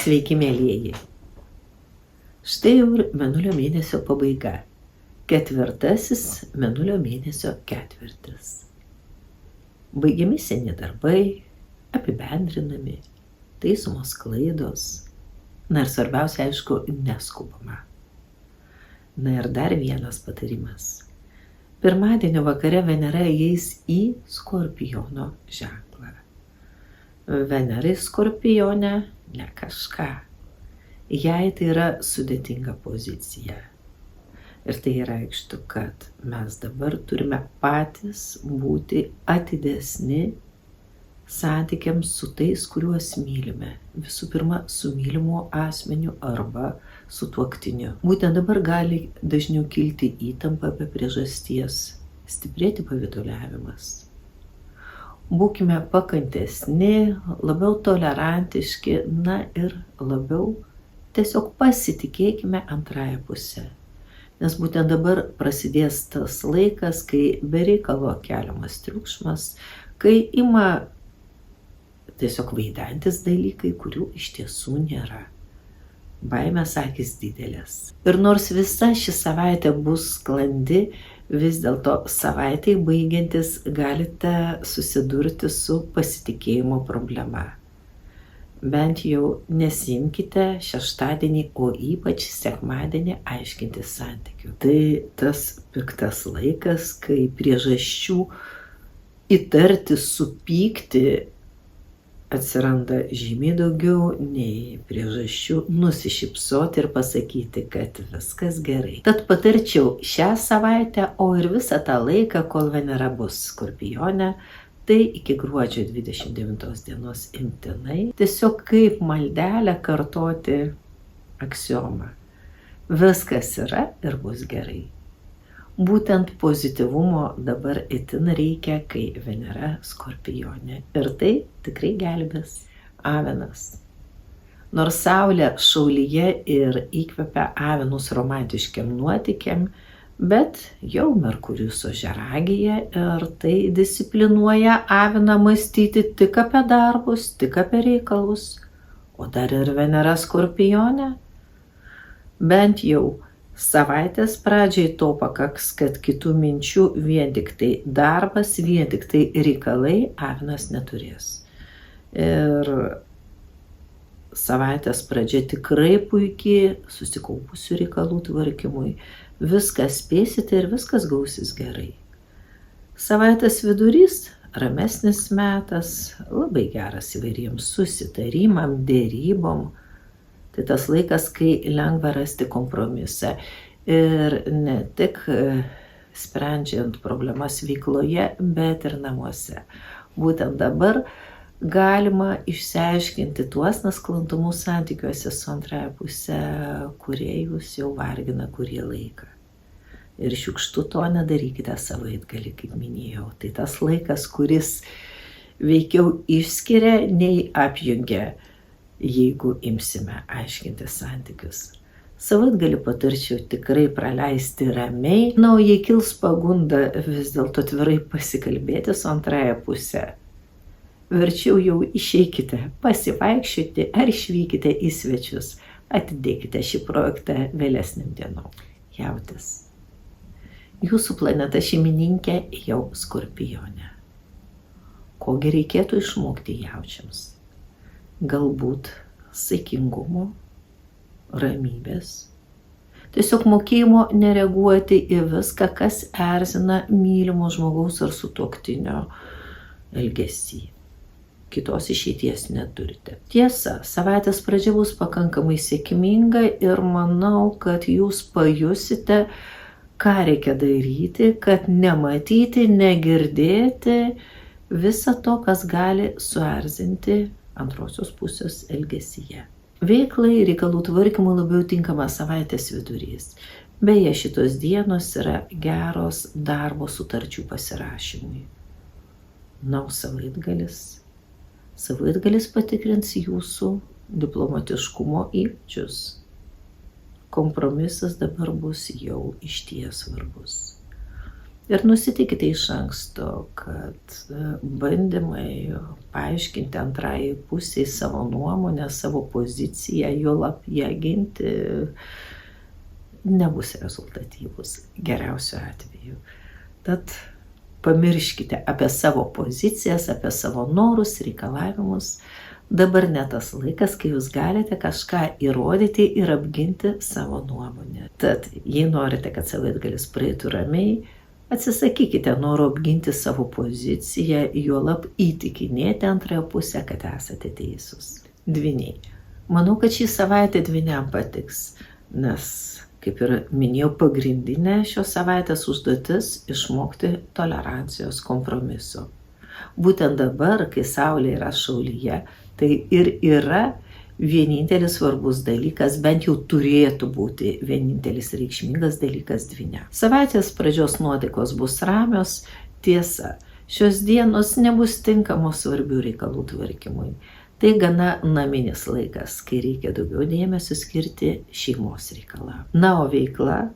Sveiki, mėlyjeji. Štai jau ir mėnulio mėnesio pabaiga. 4. mėnulio mėnesio ketvirtis. Baigiami seni darbai, apibendrinami, taisomos klaidos. Na ir svarbiausia, aišku, neskubama. Na ir dar vienas patarimas. Pirmadienio vakare Venera įeis į Skorpiono ženklą. Venerai Skorpione ne kažką. Jai tai yra sudėtinga pozicija. Ir tai reikštų, kad mes dabar turime patys būti atidesni santykiams su tais, kuriuos mylime. Visų pirma, su mylimu asmeniu arba su tuoktiniu. Būtent dabar gali dažniau kilti įtampa be priežasties, stiprėti pavyduliavimas. Būkime pakantesni, labiau tolerantiški, na ir labiau tiesiog pasitikėkime antrąją pusę. Nes būtent dabar prasidės tas laikas, kai bereikalo keliamas triukšmas, kai ima tiesiog vaidantis dalykai, kurių iš tiesų nėra. Baimės akys didelės. Ir nors visa ši savaitė bus sklandi, vis dėlto savaitei baigiantis galite susidurti su pasitikėjimo problema. Bent jau nesimkite šeštadienį, o ypač sekmadienį aiškinti santykių. Tai tas piktas laikas, kai priežasčių įtarti, supykti atsiranda žymiai daugiau nei priežasčių nusišypsoti ir pasakyti, kad viskas gerai. Tad patarčiau šią savaitę, o ir visą tą laiką, kol Venera bus Skorpione, tai iki gruodžio 29 dienos imtinai, tiesiog kaip maldelę kartoti aksiomą. Viskas yra ir bus gerai. Būtent pozityvumo dabar itin reikia, kai Venera Skorpione. Ir tai tikrai gelbės. Avinas. Nors Saulė šaulyje ir įkvepia avinus romantiškiam nuotykiam, bet jau Merkurijus ožiaragėje ir tai disciplinuoja aviną mąstyti tik apie darbus, tik apie reikalus. O dar ir Venera Skorpione. Bent jau savaitės pradžiai to pakaks, kad kitų minčių vien tik tai darbas, vien tik tai reikalai avinas neturės. Ir savaitės pradžia tikrai puikiai susikaupusių reikalų tvarkymui. Viską spėsite ir viskas gausis gerai. Savaitės vidurys ramesnis metas, labai geras įvairiems susitarimam, dėrybom. Tai tas laikas, kai lengva rasti kompromisą. Ir ne tik sprendžiant problemas veikloje, bet ir namuose. Būtent dabar galima išsiaiškinti tuos nesklandumus santykiuose su antrąja puse, kurie jūs jau vargina kurį laiką. Ir šiukštu to nedarykite savaitgalį, kaip minėjau. Tai tas laikas, kuris veikiau išskiria nei apjungia, jeigu imsime aiškinti santykius. Savaitgalį patarčiau tikrai praleisti ramiai, na, o jei kils pagunda vis dėlto atvirai pasikalbėti su antrąja puse, verčiau jau išeikite pasivaikščioti ar išvykite į svečius. Atidėkite šį projektą vėlesniam dienom. Jautis. Jūsų planeta šeimininkė jau Skorpione. Kogi reikėtų išmokti jaučiams? Galbūt saikingumo, ramybės. Tiesiog mokėjimo nereaguoti į viską, kas erzina mylimo žmogaus ar sutuoktinio elgesį. Kitos išeities neturite. Tiesa, savaitės pradžia bus pakankamai sėkminga ir manau, kad jūs pajusite, ką reikia daryti, kad nematyti, negirdėti visą to, kas gali suerzinti antrosios pusės elgesyje. Veiklai, reikalų tvarkymui labiau tinkama savaitės vidurys. Beje, šitos dienos yra geros darbo sutarčių pasirašymui. Na, o savaitgalis patikrins jūsų diplomatiškumo įgūdžius. Kompromisas dabar bus jau išties svarbus. Ir nusiteikite iš anksto, kad bandymai paaiškinti antrai pusiai savo nuomonę, savo poziciją, juolab ją ginti, nebus rezultatyvus geriausiu atveju. Tad pamirškite apie savo pozicijas, apie savo norus, reikalavimus. Dabar ne tas laikas, kai jūs galite kažką įrodyti ir apginti savo nuomonę. Tad, jei norite, kad savaitgalis praeitų ramiai, atsisakykite noro apginti savo poziciją, juolab įtikinėti antrąją pusę, kad esate teisūs. Dvyniai. Manau, kad šį savaitę dvyniam patiks, nes, kaip ir minėjau, pagrindinė šios savaitės užduotis - išmokti tolerancijos kompromiso. Būtent dabar, kai Saulė yra šaulyje, tai ir yra vienintelis svarbus dalykas, bent jau turėtų būti vienintelis reikšmingas dalykas dvyniam. Savaitės pradžios nuotaikos bus ramios, tiesa, šios dienos nebus tinkamos svarbių reikalų tvarkymui. Tai gana naminis laikas, kai reikia daugiau dėmesio skirti šeimos reikalą. Na, o veikla?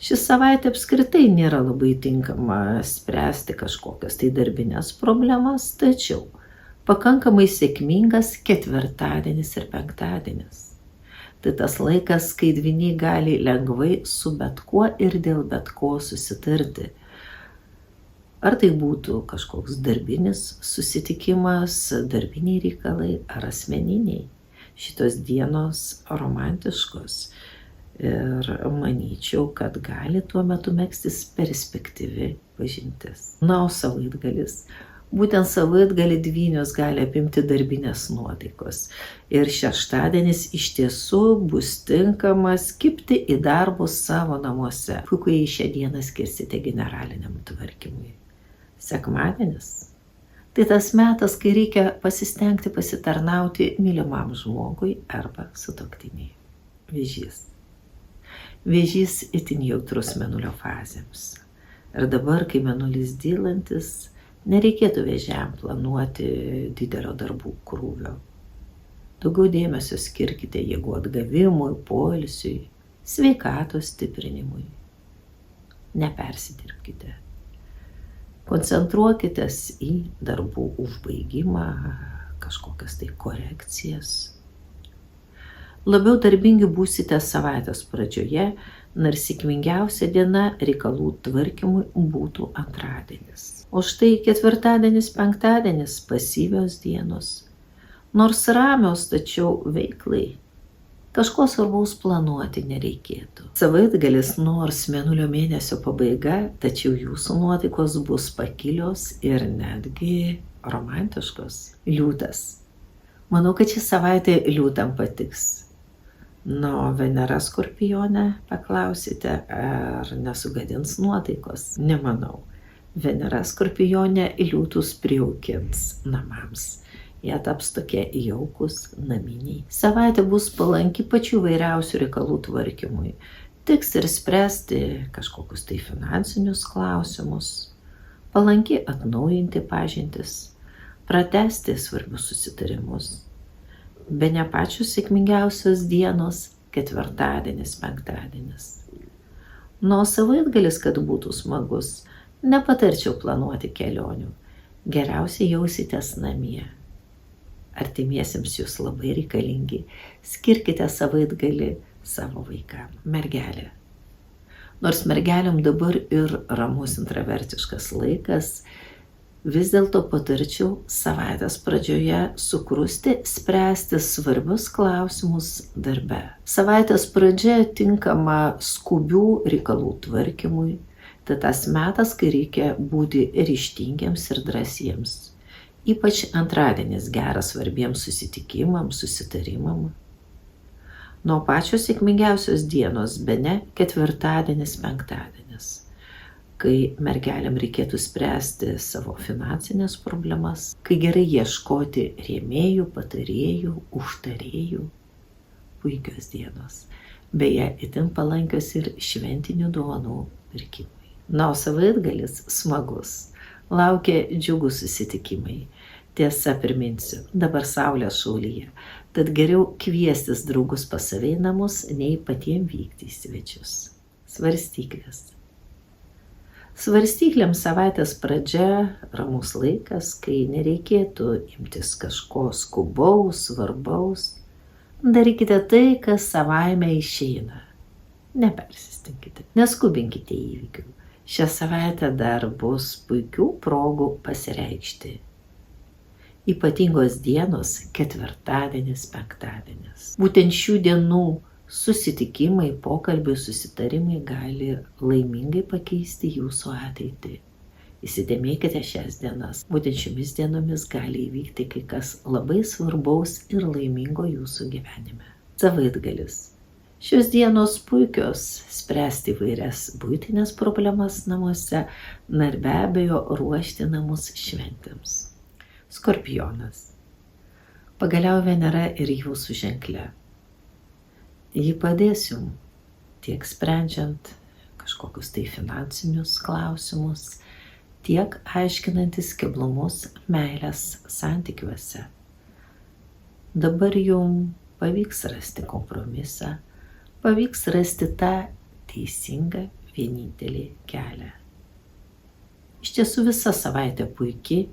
Ši savaitė apskritai nėra labai tinkama spręsti kažkokias tai darbinės problemas, tačiau pakankamai sėkmingas ketvirtadienis ir penktadienis. Tai tas laikas, kai dvyniai gali lengvai su bet kuo ir dėl bet ko susitarti. Ar tai būtų kažkoks darbinis susitikimas, darbiniai reikalai ar asmeniniai. Šitos dienos romantiškos ir manyčiau, kad gali tuo metu megztis perspektyvi pažintis. Na, o savaitgalis. Būtent savaitgalį dvynius gali apimti darbinės nuotaikos. Ir šeštadienis iš tiesų bus tinkamas kibti į darbus savo namuose, kai šią dieną skirsite generaliniam tvarkymui. Sekmadienis. Tai tas metas, kai reikia pasistengti pasitarnauti mylimam žmogui arba sutuoktiniai. Vėžys. Vėžys itin jautrus mėnulio fazėms. Ir dabar, kai mėnulis dylantis, nereikėtų vėžiam planuoti didelio darbų krūvio. Daugiau dėmesio skirkite jėgų atgavimui, poilsiui, sveikatos stiprinimui. Nepersidirbkite. Koncentruokitės į darbų užbaigimą, kažkokias tai korekcijas. Labiau darbingi būsite savaitės pradžioje, nors sėkmingiausia diena reikalų tvarkymui būtų antradienis. O štai ketvirtadienis, penktadienis - pasyvios dienos. Nors ramios, tačiau veiklai. Kažko svarbaus planuoti nereikėtų. Savaitgalis nors mėnulio mėnesio pabaiga, tačiau jūsų nuotaikos bus pakilios ir netgi romantiškos. Liūtas. Manau, kad ši savaitė liūtam patiks. Nu, Venera Skorpione, paklausite, ar nesugadins nuotaikos? Nemanau. Venera Skorpione liūtus prijaukins namams. Jie taps tokie jaukus, naminiai. Savaitė bus palanki pačių vairiausių reikalų tvarkymui. Tiks ir spręsti kažkokius tai finansinius klausimus. Palanki atnaujinti pažintis, pratęsti svarbius susitarimus. Bene pačios sėkmingiausios dienos - ketvirtadienis, penktadienis. Nuo savaitgalis, kad būtų smagus, nepatarčiau planuoti kelionių. Geriausiai jausitės namie. Artimiesiems jūs labai reikalingi. Skirkite savaitgalį savo vaikam. Mergelė. Nors mergelėm dabar ir ramus intravertiškas laikas, vis dėlto patarčiau savaitės pradžioje sukrusti, spręsti svarbius klausimus darbe. Savaitės pradžia tinkama skubių reikalų tvarkymui. Tai tas metas, kai reikia būti ryžtingiems ir drąsiems. Ypač antradienis geras svarbiems susitikimams, susitarimams. Nuo pačios sėkmingiausios dienos bene ketvirtadienis, penktadienis, kai mergelėm reikėtų spręsti savo finansinės problemas, kai gerai ieškoti rėmėjų, patarėjų, užtarėjų. Puikios dienos. Beje, itin palankios ir šventinių dovanų pirkimui. Na, o savaitgalis smagus. Laukia džiugūs susitikimai. Tiesa, priminsiu, dabar Saulė šaulyje, tad geriau kviestis draugus pas save į namus, nei patiems vykti į svečius. Svarstyklės. Svarstyklėms savaitės pradžia ramus laikas, kai nereikėtų imtis kažko skubaus, svarbaus. Darykite tai, kas savaime išeina. Nepersistenkite, neskubinkite įvykių. Šią savaitę dar bus puikių progų pasireikšti. Ypatingos dienos – ketvirtadienis, penktadienis. Būtent šių dienų susitikimai, pokalbiai, susitarimai gali laimingai pakeisti jūsų ateitį. Įsidėmėkite šias dienas. Būtent šiomis dienomis gali įvykti kai kas labai svarbaus ir laimingo jūsų gyvenime. Savaitgalis. Šios dienos puikios spręsti įvairias buitinės problemas namuose, na ir be abejo ruošti namus šventėms. Skorpionas. Pagaliau Venera ir jūsų ženkle. Ji padės jums tiek sprendžiant kažkokius tai finansinius klausimus, tiek aiškinantis keblumus meilės santykiuose. Dabar jums pavyks rasti kompromisą, pavyks rasti tą teisingą vienintelį kelią. Iš tiesų visa savaitė puikiai,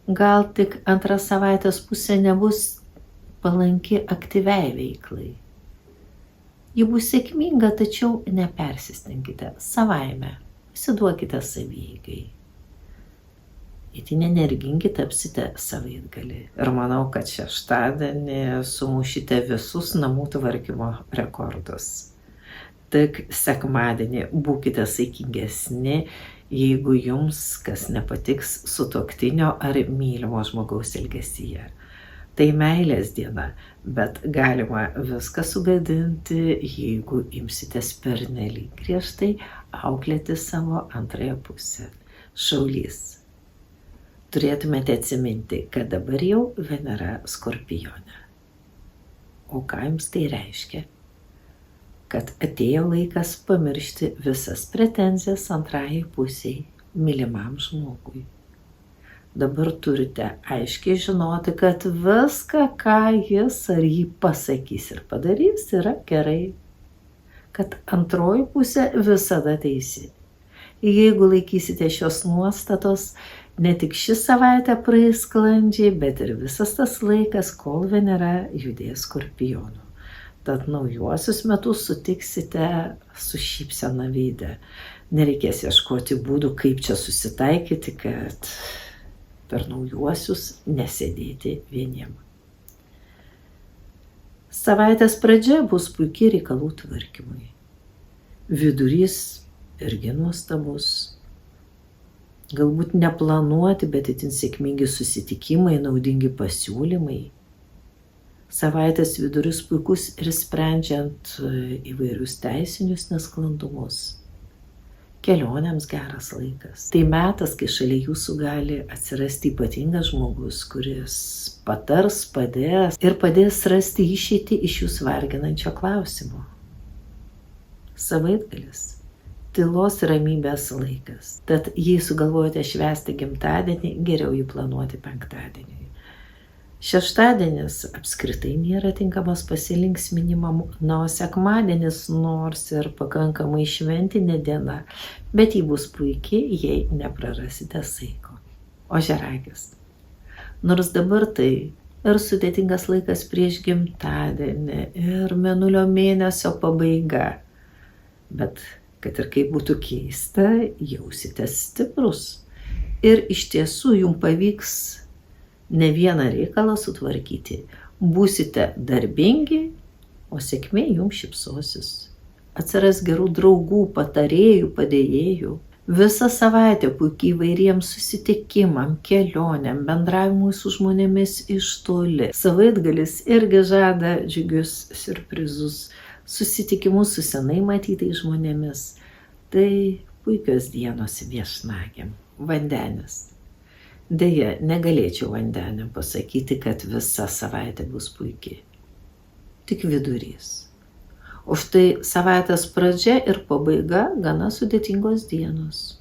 gal tik antra savaitės pusė nebus palanki aktyviai veiklai. Ji bus sėkminga, tačiau nepersistenkite savaime, pasiduokite savieigai. Itin energingi tapsite savaitgalį. Ir manau, kad šeštadienį sumušite visus namų tvarkymo rekordus. Tik sekmadienį būkite saikingesni, jeigu jums kas nepatiks sutuoktinio ar mylimo žmogaus elgesyje. Tai meilės diena, bet galima viską sugadinti, jeigu imsitės pernelyg griežtai auklėti savo antrąją pusę. Šaulys. Turėtumėte atsiminti, kad dabar jau Venera Skorpione. O ką jums tai reiškia? Kad atėjo laikas pamiršti visas pretenzijas antrajai pusiai, mylimam žmogui. Dabar turite aiškiai žinoti, kad viską, ką jis ar jį pasakys ir padarys, yra gerai. Kad antroji pusė visada teisi. Jeigu laikysite šios nuostatos, ne tik ši savaitė praeis sklandžiai, bet ir visas tas laikas, kol Venera judės Skorpionu. Tad naujuosius metus sutiksite su šypsena veide. Nereikės ieškoti būdų, kaip čia susitaikyti, kad per naujuosius nesėdėti vieniem. Savaitės pradžia bus puikiai reikalų tvarkymui. Vidurys irgi nuostabus. Galbūt neplanuoti, bet itin sėkmingi susitikimai, naudingi pasiūlymai. Savaitės viduris puikus ir sprendžiant įvairius teisinius nesklandumus. Kelionėms geras laikas. Tai metas, kai šalia jūsų gali atsirasti ypatingas žmogus, kuris patars, padės ir padės rasti išeitį iš jūsų varginančio klausimo. Savaitgalis. Tylos ir ramybės laikas. Tad jei sugalvojate švęsti gimtadienį, geriau jį planuoti penktadienį. Šeštadienis apskritai nėra tinkamas pasilinksminimam, na, o sekmadienis nors ir pakankamai šventinė diena, bet ji bus puikiai, jei neprarasite saiko. Ožiaragis. Nors dabar tai ir sudėtingas laikas prieš gimtadienį, ir mėnulio mėnesio pabaiga, bet kad ir kaip būtų keista, jausitės stiprus. Ir iš tiesų jums pavyks ne vieną reikalą sutvarkyti. Būsite darbingi, o sėkmė jums šypsosis. Atsiras gerų draugų, patarėjų, padėjėjų. Visa savaitė puikiai įvairiems susitikimam, kelionėm, bendravimui su žmonėmis iš toli. Savaitgalis irgi žada džiugius siurprizus, susitikimus su senai matytais žmonėmis. Tai puikios dienos viešnagiam. Vandenis. Deja, negalėčiau vandeniam pasakyti, kad visa savaitė bus puikiai. Tik vidurys. O štai savaitės pradžia ir pabaiga gana sudėtingos dienos,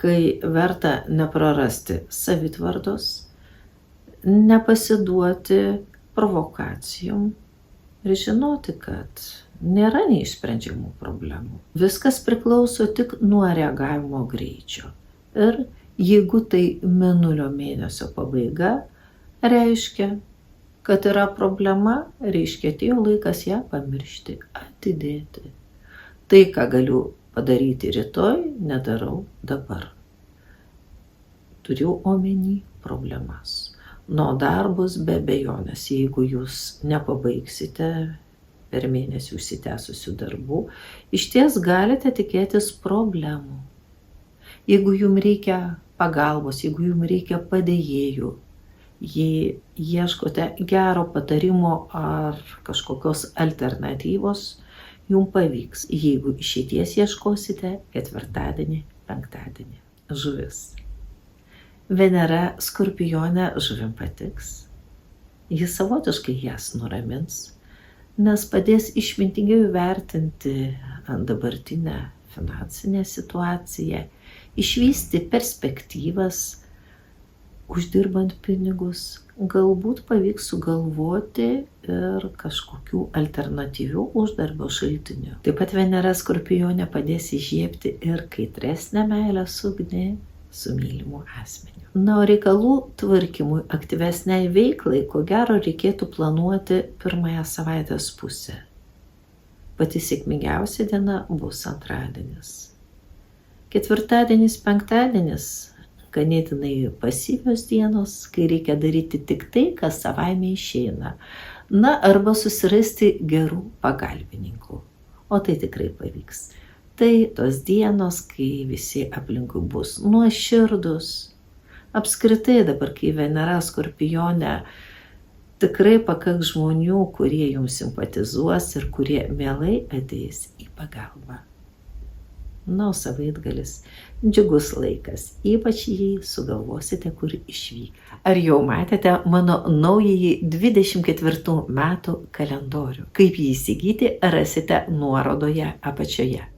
kai verta neprarasti savitvardos, nepasiduoti provokacijom, ir žinoti, kad nėra neišsprendžiamų problemų. Viskas priklauso tik nuo reagavimo greičio. Ir jeigu tai mėnulio mėnesio pabaiga, reiškia, kad yra problema, reiškia, atėjo laikas ją pamiršti, atidėti. Tai, ką galiu padaryti rytoj, nedarau dabar. Turiu omeny problemas. Nuo darbus be abejonės, jeigu jūs nepabaigsite per mėnesį užsitęsusių darbų, išties galite tikėtis problemų. Jeigu jums reikia pagalbos, jeigu jums reikia padėjėjų, jei ieškote gero patarimo ar kažkokios alternatyvos, jums pavyks, jeigu išeities ieškosite ketvirtadienį, penktadienį. Žuvis. Venera Skorpione žuvim patiks. Jis savotiškai jas nuramins, nes padės išmintingiau vertinti dabartinę finansinę situaciją, išvysti perspektyvas, uždirbant pinigus, galbūt pavyks sugalvoti ir kažkokių alternatyvių uždarbio šaltinių. Taip pat Venera Skorpione padės įžiebti ir kaitresnę meilės ugnį su mylimu asmeniu. Na, o reikalų tvarkymui, aktyvesniai veiklai, ko gero reikėtų planuoti pirmąją savaitės pusę. Pati sėkmingiausia diena bus antradienis. Ketvirtadienis, penktadienis ganėtinai pasyvios dienos, kai reikia daryti tik tai, kas savaime išeina. Na, arba susirasti gerų pagalbininkų. O tai tikrai pavyks. Tai tos dienos, kai visi aplinkui bus nuoširdus. Apskritai dabar, kai Venera Skorpione, tikrai pakaks žmonių, kurie jums simpatizuos ir kurie mielai ateis į pagalbą. Na, o savaitgalis džiugus laikas, ypač jei sugalvosite, kur išvykti. Ar jau matėte mano naująjį 24 metų kalendorių? Kaip jį įsigyti, rasite nuorodoje apačioje.